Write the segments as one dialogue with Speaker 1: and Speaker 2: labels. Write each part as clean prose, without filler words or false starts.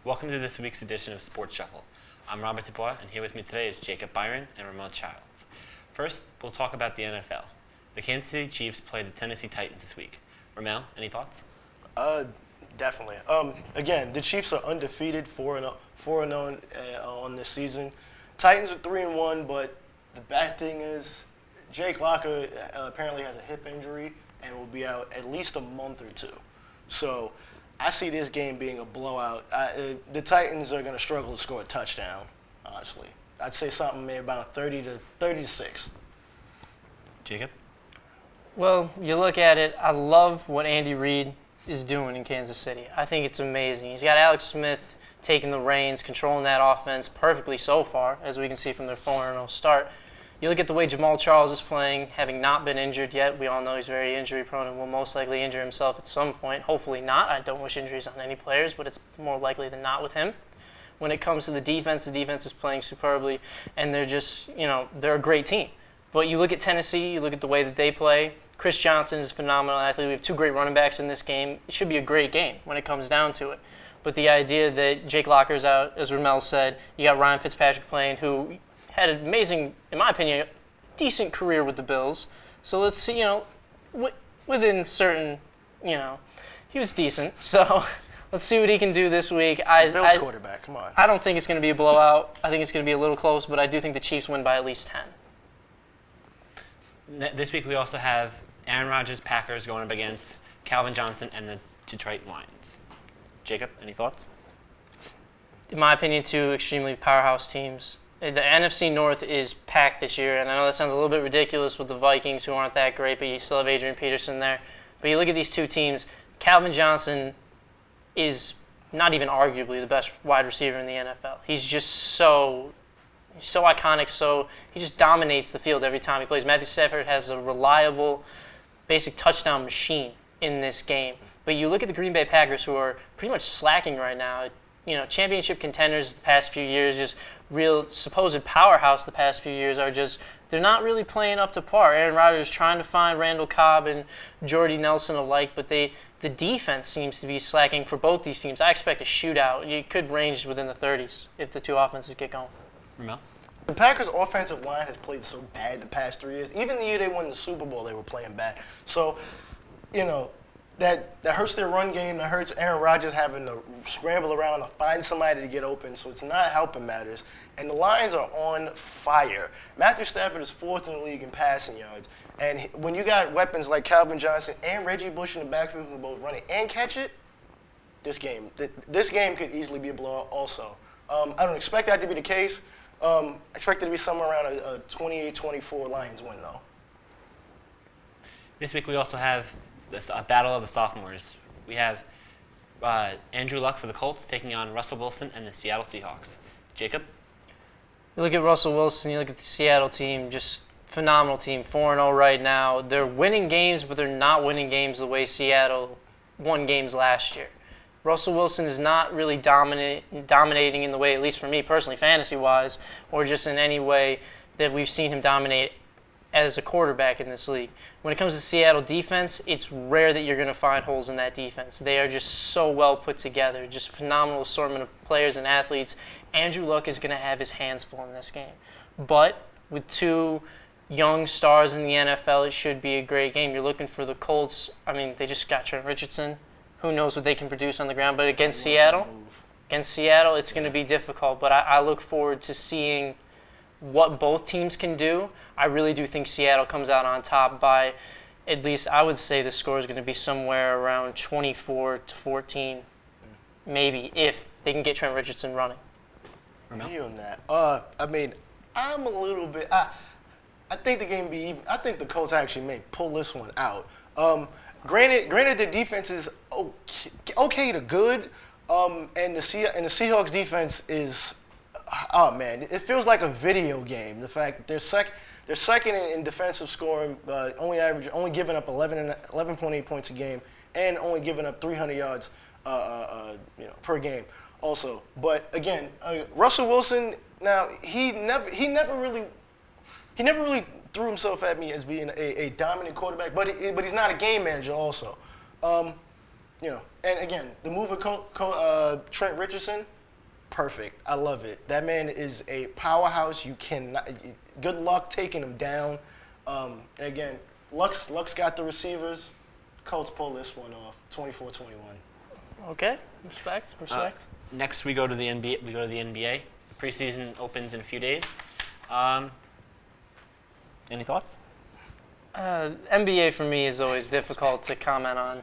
Speaker 1: Welcome to this week's edition of Sports Shuffle. I'm Robert Dubois, and here with me today is Jacob Byron and Ramel Childs. First, we'll talk about the NFL. The Kansas City Chiefs played the Tennessee Titans this week. Ramel, any thoughts?
Speaker 2: Definitely. Again, the Chiefs are undefeated, 4-0 on this season. Titans are 3-1, but the bad thing is Jake Locker apparently has a hip injury and will be out at least a month or two. So I see this game being a blowout. The Titans are going to struggle to score a touchdown, honestly. I'd say something maybe about 30 to 6.
Speaker 1: Jacob?
Speaker 3: Well, you look at it, I love what Andy Reid is doing in Kansas City. I think it's amazing. He's got Alex Smith taking the reins, controlling that offense perfectly so far, as we can see from their 4-0 start. You look at the way Jamal Charles is playing, having not been injured yet. We all know he's very injury prone and will most likely injure himself at some point. Hopefully not. I don't wish injuries on any players, but it's more likely than not with him. When it comes to the defense is playing superbly, and they're just, they're a great team. But you look at Tennessee, you look at the way that they play. Chris Johnson is a phenomenal athlete. We have two great running backs in this game. It should be a great game when it comes down to it. But the idea that Jake Locker's out, as Ramel said, you got Ryan Fitzpatrick playing, who had an amazing, in my opinion, decent career with the Bills. So let's see, within certain, he was decent. So let's see what he can do this week.
Speaker 2: He's a Bills quarterback, come on.
Speaker 3: I don't think it's going to be a blowout. I think it's going to be a little close, but I do think the Chiefs win by at least 10.
Speaker 1: This week we also have Aaron Rodgers' Packers going up against Calvin Johnson and the Detroit Lions. Jacob, any thoughts?
Speaker 3: In my opinion, two extremely powerhouse teams. The NFC North is packed this year, and I know that sounds a little bit ridiculous with the Vikings, who aren't that great, but you still have Adrian Peterson there. But you look at these two teams, Calvin Johnson is not even arguably the best wide receiver in the NFL. He's just so iconic, he just dominates the field every time he plays. Matthew Stafford has a reliable, basic touchdown machine in this game. But you look at the Green Bay Packers, who are pretty much slacking right now. Championship contenders the past few years, just real supposed powerhouse the past few years, they're not really playing up to par. Aaron Rodgers is trying to find Randall Cobb and Jordy Nelson alike, but the defense seems to be slacking for both these teams. I expect a shootout. It could range within the 30s if the two offenses get going.
Speaker 1: Ramel?
Speaker 2: The Packers' offensive line has played so bad the past 3 years. Even the year they won the Super Bowl, they were playing bad. So, that hurts their run game. That hurts Aaron Rodgers having to scramble around to find somebody to get open. So it's not helping matters. And the Lions are on fire. Matthew Stafford is 4th in the league in passing yards. And when you got weapons like Calvin Johnson and Reggie Bush in the backfield who both run it and catch it, this game could easily be a blowout also. I don't expect that to be the case. Expect it to be somewhere around a 28-24 Lions win, though.
Speaker 1: This week we also have a battle of the sophomores. We have Andrew Luck for the Colts taking on Russell Wilson and the Seattle Seahawks. Jacob?
Speaker 3: You look at Russell Wilson, you look at the Seattle team, just phenomenal team, 4-0 right now. They're winning games, but they're not winning games the way Seattle won games last year. Russell Wilson is not really dominating in the way, at least for me personally, fantasy-wise, or just in any way that we've seen him dominate as a quarterback in this league. When it comes to Seattle defense, it's rare that you're going to find holes in that defense. They are just so well put together, just phenomenal assortment of players and athletes. Andrew Luck is going to have his hands full in this game. But with two young stars in the NFL, it should be a great game. You're looking for the Colts. They just got Trent Richardson. Who knows what they can produce on the ground. But against Seattle, it's going to be difficult. But I look forward to seeing what both teams can do. I really do think Seattle comes out on top by, at least I would say the score is going to be somewhere around 24-14, maybe, if they can get Trent Richardson running.
Speaker 2: You on that? I'm a little bit. I think the game be even. I think the Colts actually may pull this one out. Granted, their defense is okay to good, and the Seahawks defense is. Oh man, it feels like a video game. The fact that they're second in defensive scoring, only giving up 11.8 points a game, and only giving up 300 yards, per game. Also, but again, Russell Wilson. Now he never really threw himself at me as being a dominant quarterback, but he's not a game manager also. And again, the move of Trent Richardson perfect. I love it. That man is a powerhouse. You cannot. Good luck taking him down. Again, Lux got the receivers. Colts pull this one off, 24-21.
Speaker 3: Okay, respect.
Speaker 1: Next, we go to the NBA. The preseason opens in a few days. Any thoughts?
Speaker 3: NBA for me is always difficult to comment on.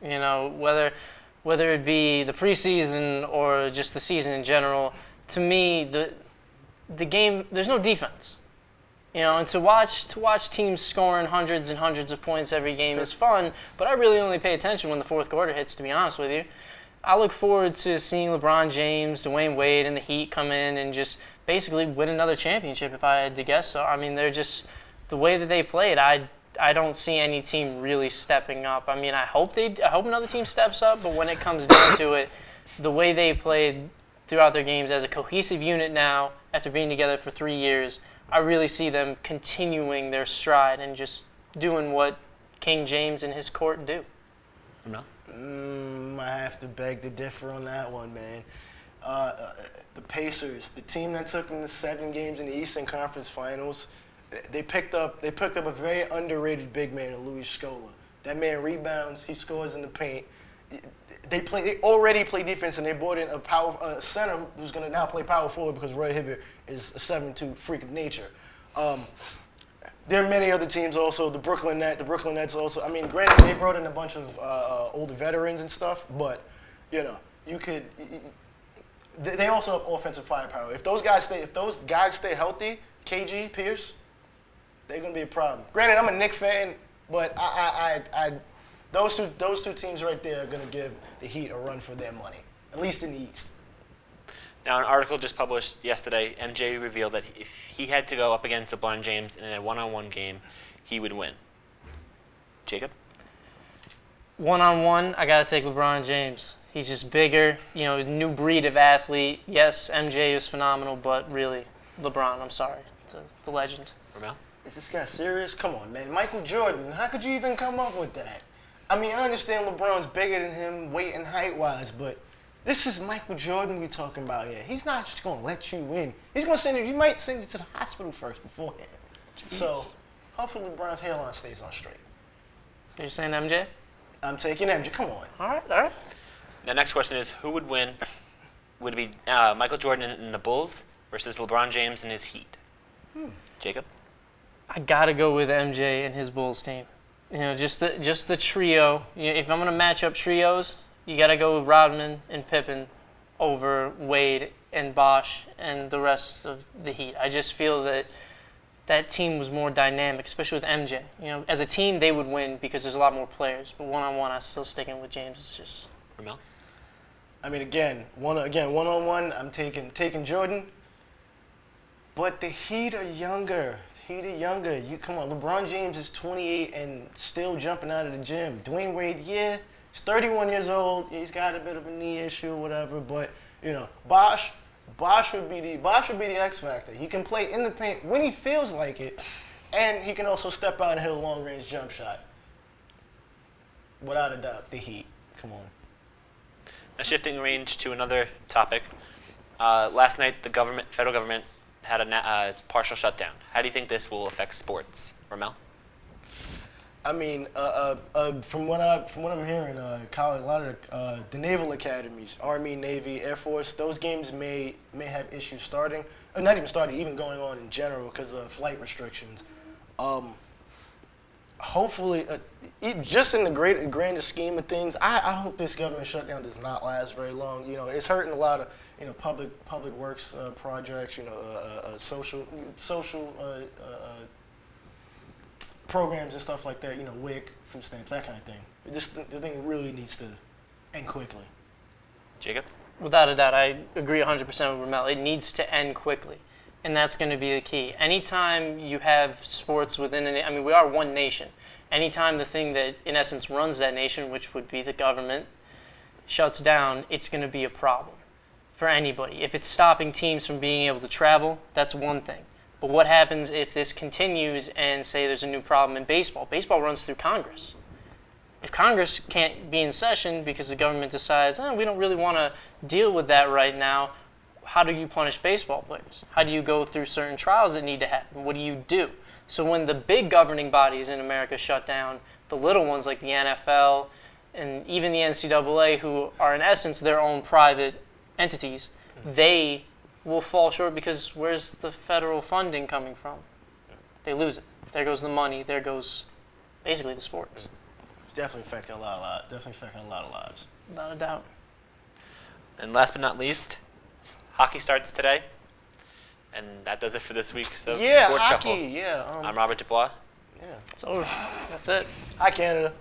Speaker 3: You know, whether it be the preseason or just the season in general. To me, the game, there's no defense. You know, and to watch teams scoring hundreds and hundreds of points every game is fun, but I really only pay attention when the fourth quarter hits, to be honest with you. I look forward to seeing LeBron James, Dwayne Wade, and the Heat come in and just basically win another championship, if I had to guess. So, I mean, they're just, the way that they played, I don't see any team really stepping up. I mean, I hope another team steps up, but when it comes down to it, the way they played throughout their games as a cohesive unit now, after being together for 3 years, I really see them continuing their stride and just doing what King James and his court do.
Speaker 1: No?
Speaker 2: I have to beg to differ on that one, man. The Pacers, the team that took them to 7 games in the Eastern Conference Finals, they picked up a very underrated big man in Louis Scola. That man rebounds, he scores in the paint. They already play defense, and they brought in a center who's going to now play power forward because Roy Hibbert is a 7'2" freak of nature. There are many other teams also. The Brooklyn Nets also. I mean, granted, they brought in a bunch of older veterans and stuff, but you know, they also have offensive firepower. If those guys stay healthy, KG, Pierce, they're going to be a problem. Granted, I'm a Knicks fan, but those two teams right there are going to give the Heat a run for their money, at least in the East.
Speaker 1: Now, an article just published yesterday, MJ revealed that if he had to go up against LeBron James in a one-on-one game, he would win. Jacob?
Speaker 3: One-on-one, I got to take LeBron James. He's just bigger, you know, new breed of athlete. Yes, MJ is phenomenal, but really, LeBron, I'm sorry, the legend.
Speaker 1: Ramel?
Speaker 2: Is this guy serious? Come on, man. Michael Jordan, how could you even come up with that? I mean, I understand LeBron's bigger than him weight and height-wise, but this is Michael Jordan we're talking about here. He's not just going to let you win. He's going to send you, he might send you to the hospital first beforehand. Jeez. So, hopefully LeBron's hairline stays on straight.
Speaker 3: You're saying MJ?
Speaker 2: I'm taking MJ. Come on.
Speaker 3: All right.
Speaker 1: The next question is, who would win? Would it be Michael Jordan and the Bulls versus LeBron James and his Heat? Jacob?
Speaker 3: I got to go with MJ and his Bulls team. You know, just the trio. You know, if I'm going to match up trios, you got to go with Rodman and Pippen over Wade and Bosh and the rest of the Heat. I just feel that team was more dynamic, especially with MJ. You know, as a team, they would win because there's a lot more players. But one-on-one, I'm still sticking with James. It's just...
Speaker 1: Ramel?
Speaker 2: I mean, one-on-one, I'm taking Jordan. But the Heat are younger. Come on, LeBron James is 28 and still jumping out of the gym. Dwayne Wade, yeah, he's 31 years old. He's got a bit of a knee issue or whatever. But you know, Bosh would be the X factor. He can play in the paint when he feels like it, and he can also step out and hit a long-range jump shot. Without a doubt, the Heat. Come on.
Speaker 1: Now, shifting range to another topic. Last night, the federal government had a partial shutdown. How do you think this will affect sports? Ramel?
Speaker 2: I mean, from what I'm hearing, college, a lot of the naval academies, Army, Navy, Air Force, those games may have issues starting, or not even starting, even going on in general because of flight restrictions. Hopefully, just in the grander scheme of things, I hope this government shutdown does not last very long. You know, it's hurting a lot of public works projects. You know, social programs and stuff like that. You know, WIC, food stamps, that kind of thing. The thing really needs to end quickly.
Speaker 1: Jacob?
Speaker 3: Without a doubt, I agree 100% with Ramel. It needs to end quickly. And that's going to be the key. Anytime you have sports within we are one nation. Anytime the thing that, in essence, runs that nation, which would be the government, shuts down, it's going to be a problem for anybody. If it's stopping teams from being able to travel, that's one thing. But what happens if this continues and, say, there's a new problem in baseball? Baseball runs through Congress. If Congress can't be in session because the government decides, we don't really want to deal with that right now, how do you punish baseball players? How do you go through certain trials that need to happen? What do you do? So when the big governing bodies in America shut down, the little ones like the NFL and even the NCAA, who are in essence their own private entities, they will fall short because where's the federal funding coming from? They lose it. There goes the money. There goes basically the sports.
Speaker 2: It's definitely affecting a lot of lives.
Speaker 3: Without a doubt.
Speaker 1: And last but not least, hockey starts today. And that does it for this week's Sports
Speaker 2: hockey,
Speaker 1: Shuffle.
Speaker 2: yeah.
Speaker 1: I'm Robert Dubois.
Speaker 2: Yeah.
Speaker 3: It's over. That's it.
Speaker 2: Hi, Canada.